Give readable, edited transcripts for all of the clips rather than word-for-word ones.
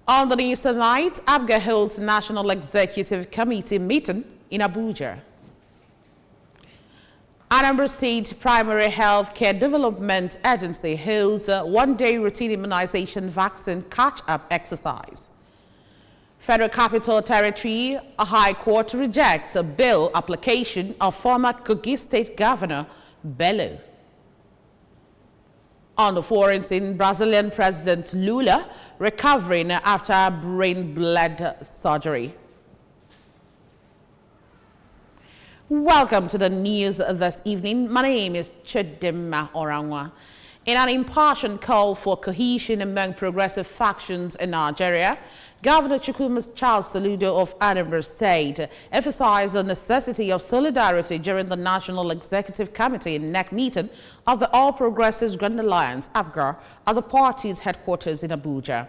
On the news tonight, ABGA holds National Executive Committee meeting in Abuja. Anambra State Primary Health Care Development Agency holds a one-day routine immunization vaccine catch-up exercise. Federal Capital Territory, a High Court rejects a bill application of former Kogi State Governor Bello. On the foreign scene, Brazilian President Lula recovering after brain-bled surgery. Welcome to the news this evening. My name is Chidima Orangwa. In an impassioned call for cohesion among progressive factions in Nigeria, Governor Chukwume's Charles Soludo of Anambra State emphasized the necessity of solidarity during the National Executive Committee NEC meeting of the All Progressives Grand Alliance, APGA, at the party's headquarters in Abuja.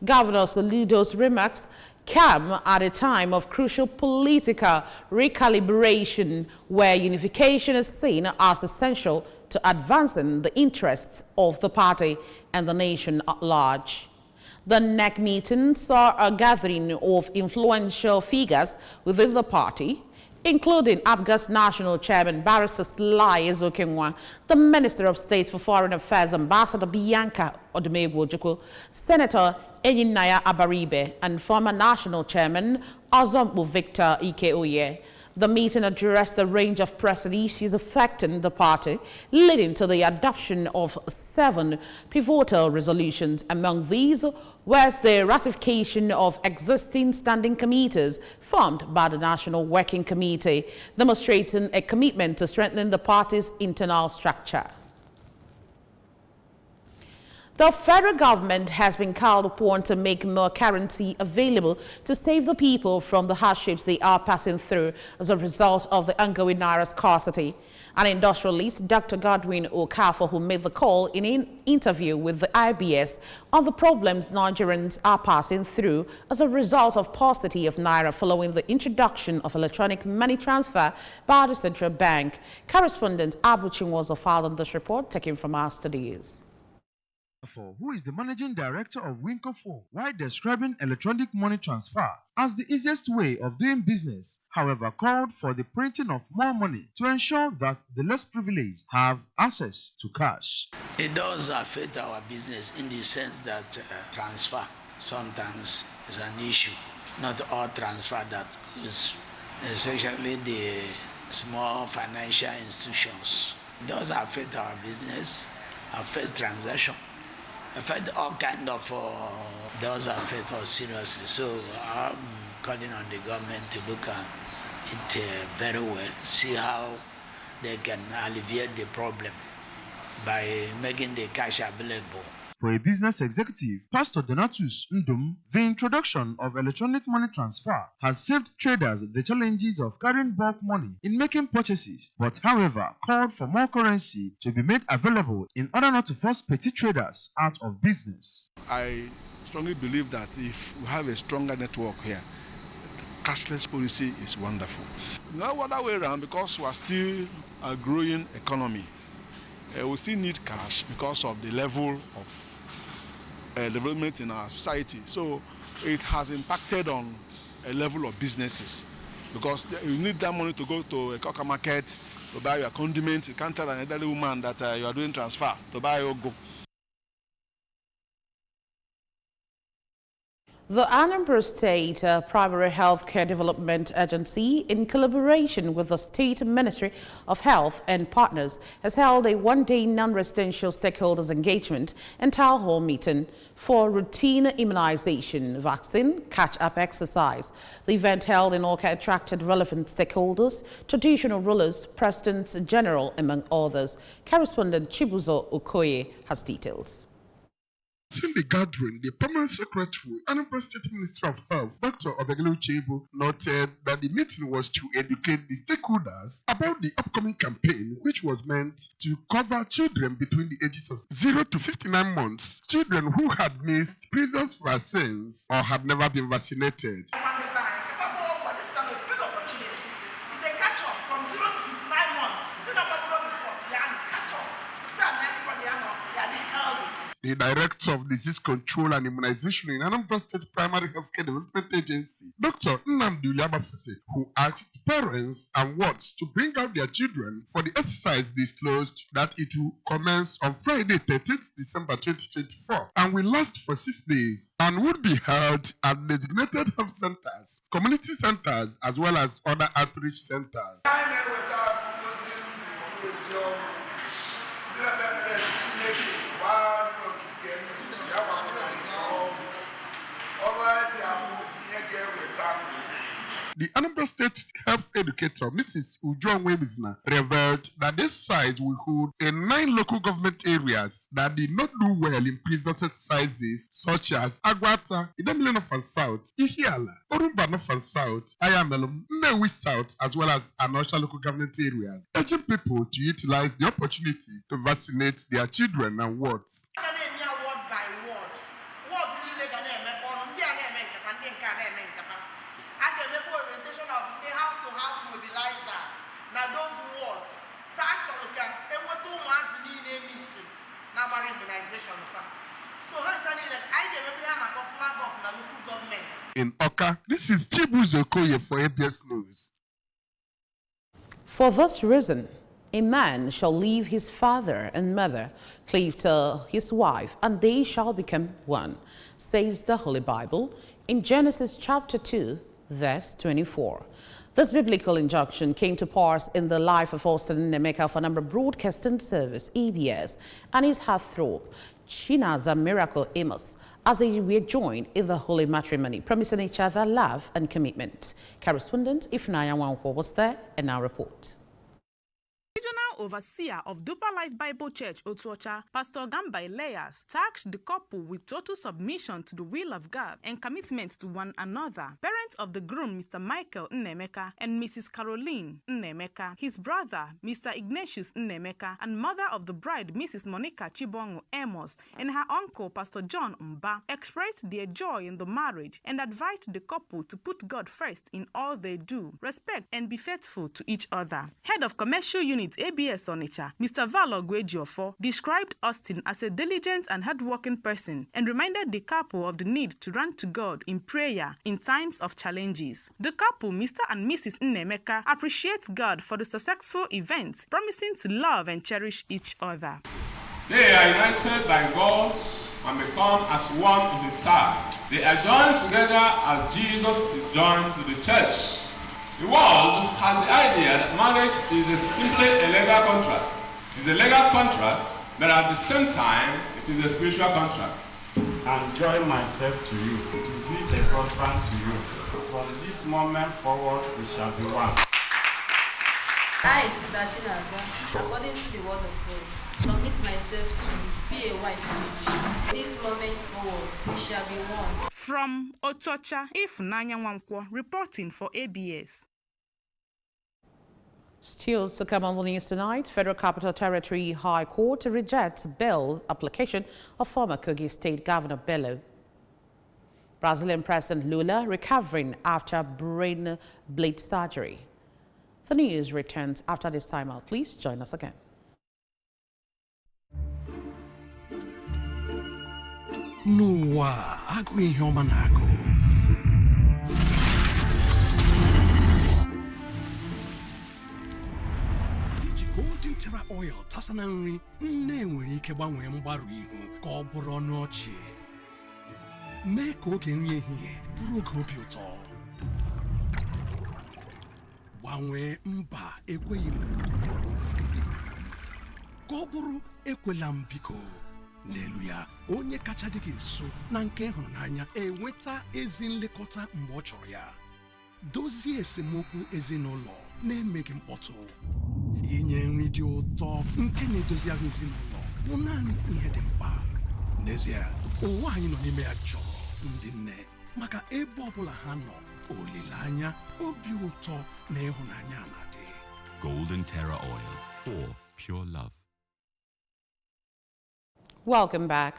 Governor Soludo's remarks come at a time of crucial political recalibration where unification is seen as essential to advancing the interests of the party and the nation at large. The NEC meeting saw a gathering of influential figures within the party, including APGA's National Chairman Barrister Sly Ezokenwa, the Minister of State for Foreign Affairs Ambassador Bianca Odumegwu, Senator Enyinaya Abaribe, and former National Chairman Ozombu Victor Ikeoye. The meeting addressed a range of pressing issues affecting the party, leading to the adoption of 7 pivotal resolutions. Among these was the ratification of existing standing committees formed by the National Working Committee, demonstrating a commitment to strengthening the party's internal structure. The federal government has been called upon to make more currency available to save the people from the hardships they are passing through as a result of the ongoing naira scarcity. An industrialist, Dr. Godwin Okafor, who made the call in an interview with the IBS on the problems Nigerians are passing through as a result of paucity of naira following the introduction of electronic money transfer by the central bank. Correspondent Abu Chinwozo filed on this report, taken from our studios. Who is the managing director of Winco4, while describing electronic money transfer as the easiest way of doing business, however, called for the printing of more money to ensure that the less privileged have access to cash. It does affect our business in the sense that transfer sometimes is an issue. Not all transfer that is, especially the small financial institutions. It does affect our business, affect transaction. Affect all kind of does affect us seriously. So I'm calling on the government to look at it very well, see how they can alleviate the problem by making the cash available. For a business executive, Pastor Donatus Ndum, the introduction of electronic money transfer has saved traders the challenges of carrying bulk money in making purchases, but however called for more currency to be made available in order not to force petty traders out of business. I strongly believe that if we have a stronger network here, cashless policy is wonderful. No other way around, because we are still a growing economy. We still need cash because of the level of development in our society. So it has impacted on a level of businesses because you need that money to go to a coca market to buy your condiments. You can't tell an elderly woman that you are doing transfer to buy your go. The Anambra State Primary Health Care Development Agency, in collaboration with the State Ministry of Health and partners, has held a one-day non-residential stakeholders engagement and town hall meeting for routine immunization, vaccine, catch-up exercise. The event held in Awka attracted relevant stakeholders, traditional rulers, presidents general, among others. Correspondent Chibuzo Okoye has details. In the gathering, the Permanent Secretary, Anambra State Minister of Health, Dr. Obegelu Chebu, noted that the meeting was to educate the stakeholders about the upcoming campaign, which was meant to cover children between the ages of 0 to 59 months, children who had missed previous vaccines or had never been vaccinated. The Director of Disease Control and Immunization in Anambra State Primary Healthcare Development Agency, Dr. Anambra, who asked parents and wards to bring out their children for the exercise, disclosed that it will commence on Friday, 13th December 2024 and will last for 6 days and would be held at designated health centers, community centers, as well as other outreach centers. The Anambra State Health Educator, Mrs. Ujonwe Bizna, revealed that this size will hold in 9 local government areas that did not do well in previous exercises, such as Agwata, Idemile North and South, Ihiala, Orumba North and South, Ayamelum, Nnewi South, as well as Anosha local government areas, urging people to utilize the opportunity to vaccinate their children and wards. Now those words, so actually, immunization. So I local government. In Oka, this is Chibuzo Okoye for ABS News. For this reason, a man shall leave his father and mother, cleave to his wife, and they shall become one, says the Holy Bible in Genesis chapter 2, verse 24. This biblical injunction came to pass in the life of Austin Nemeka of Anambra Broadcasting Service, EBS, and his heartthrob, Chinaza Miracle Amos, as they were joined in the holy matrimony, promising each other love and commitment. Correspondent Ifnaya Wanko was there in our report. Regional Overseer of Deeper Life Bible Church, Otuocha, Pastor Gamba Elias, tasked the couple with total submission to the will of God and commitment to one another. Parents of the groom, Mr. Michael Nnemeka, and Mrs. Caroline Nnemeka, his brother, Mr. Ignatius Nnemeka, and mother of the bride, Mrs. Monica Chibongo Amos, and her uncle, Pastor John Mba, expressed their joy in the marriage and advised the couple to put God first in all they do, respect and be faithful to each other. Head of Commercial Unit ABS Onitsha, Mr. Valo Gwejiofo, described Austin as a diligent and hardworking person and reminded the couple of the need to run to God in prayer in times of challenges. The couple, Mr. and Mrs. Nnemeka, appreciates God for the successful events, promising to love and cherish each other. They are united by God and become as one in His sight. They are joined together as Jesus is joined to the church. The world has the idea that marriage is simply a legal contract. It is a legal contract, but at the same time, it is a spiritual contract. And join myself to you, to give a husband to you. From this moment forward, we shall be one. I, Sister Chinaza, according to the word of God, submit myself to you, be a wife to you. This moment forward, we shall be one. From Otuocha, Ifnanya Wankwo, reporting for ABS. Still to come on the news tonight, Federal Capital Territory High Court rejects bail application of former Kogi State Governor Bello. Brazilian President Lula recovering after brain bleed surgery. The news returns after this time out. Please join us again. N'ụwa agụ ihe ọma na-agụ. Iji Golden Terra Oil tasa na nri nne nwere ike gbanwee mgbarụ ihu ka ọ bụrụ ọnụ ọchị. Mee ka oge nri ehihie bụrụ oge obi ụtọ. Gbanwee mba ekweghị m. Ka ọ bụrụ ekwela m biko. N'elu ya, onye kacha dị gị nso na nke hụrụ n'anya enweta ezi nlekọta mgbe ọ chọrọ ya. Dozie esemokwu ezinụlọ na-emeghị mkpọtụ. Inye nri dị ụtọ nke na-edozi ahụ ezinụlọ bụ naanị ihe dị mkpa. N'ezie, ụwa anyị nọ n'ime ya chọrọ ndị nne maka ebe ọbụla ha nọ, olileanya, obi ụtọ na ịhụnanya na-adị. Golden Terra Oil, or pure love. Welcome back.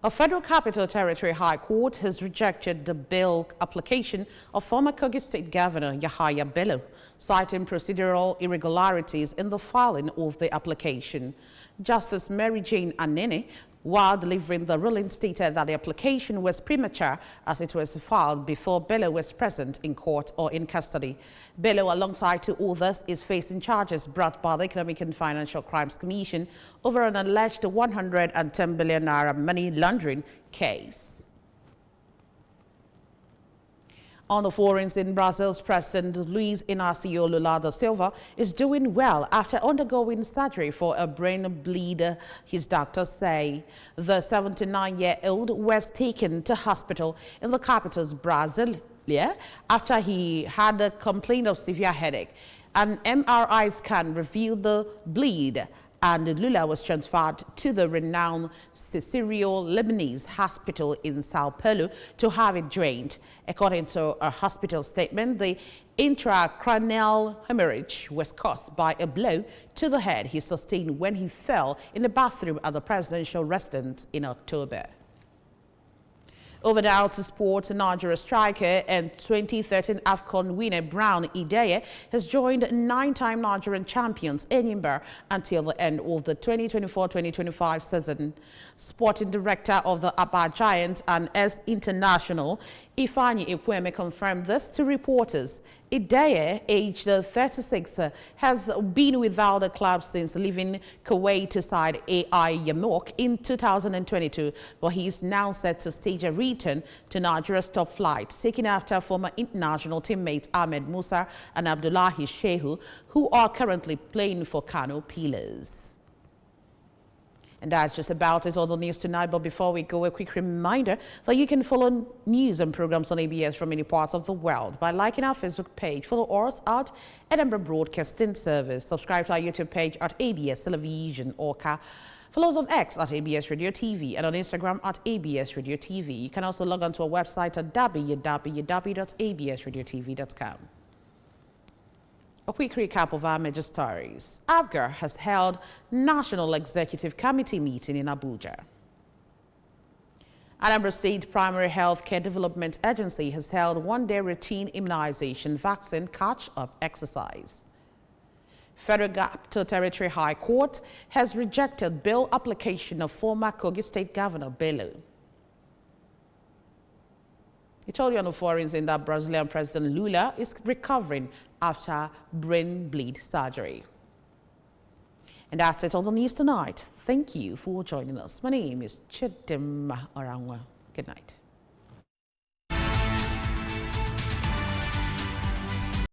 A Federal Capital Territory High Court has rejected the bail application of former Kogi State Governor Yahaya Bello, citing procedural irregularities in the filing of the application. Justice Mary Jane Anene while delivering the ruling, stated that the application was premature as it was filed before Bello was present in court or in custody. Bello, alongside 2 others, is facing charges brought by the Economic and Financial Crimes Commission over an alleged 110 billion naira money laundering case. On the foreign scene, Brazil's President Luiz Inácio Lula da Silva is doing well after undergoing surgery for a brain bleed, his doctors say. The 79-year-old was taken to hospital in the capital's Brasilia after he had a complaint of severe headache. An MRI scan revealed the bleed, and Lula was transferred to the renowned Cicero-Lebanese hospital in Sao Paulo to have it drained. According to a hospital statement, the intracranial hemorrhage was caused by a blow to the head he sustained when he fell in the bathroom at the presidential residence in October. Over now to sports, Nigeria striker and 2013 AFCON winner Brown Ideye has joined 9-time Nigerian champions Anambra until the end of the 2024-2025 season. Sporting director of the Aba Giants and ex-international Ifeanyi Ekweme confirmed this to reporters. Ideye, aged 36, has been without the club since leaving Kuwait side AI Yamok in 2022, but he is now set to stage a return to Nigeria's top flight, taken after former international teammates Ahmed Musa and Abdullahi Shehu, who are currently playing for Kano Pillars. And that's just about it on the news tonight. But before we go, a quick reminder that you can follow news and programs on ABS from many parts of the world by liking our Facebook page. Follow us at Anambra Broadcasting Service. Subscribe to our YouTube page at ABS Television Orca. Follow us on X at ABS Radio TV and on Instagram at ABS Radio TV. You can also log on to our website at www.absradiotv.com. A quick recap of our major stories. ABGA has held National Executive Committee meeting in Abuja. Anambra State Primary Health Care Development Agency has held one-day routine immunization vaccine catch-up exercise. Federal Capital Territory High Court has rejected bail application of former Kogi State Governor Bello. He told you on the forums in that Brazilian President Lula is recovering after brain bleed surgery. And that's it on the news tonight. Thank you for joining us. My name is Chidimma Orangwa. Good night.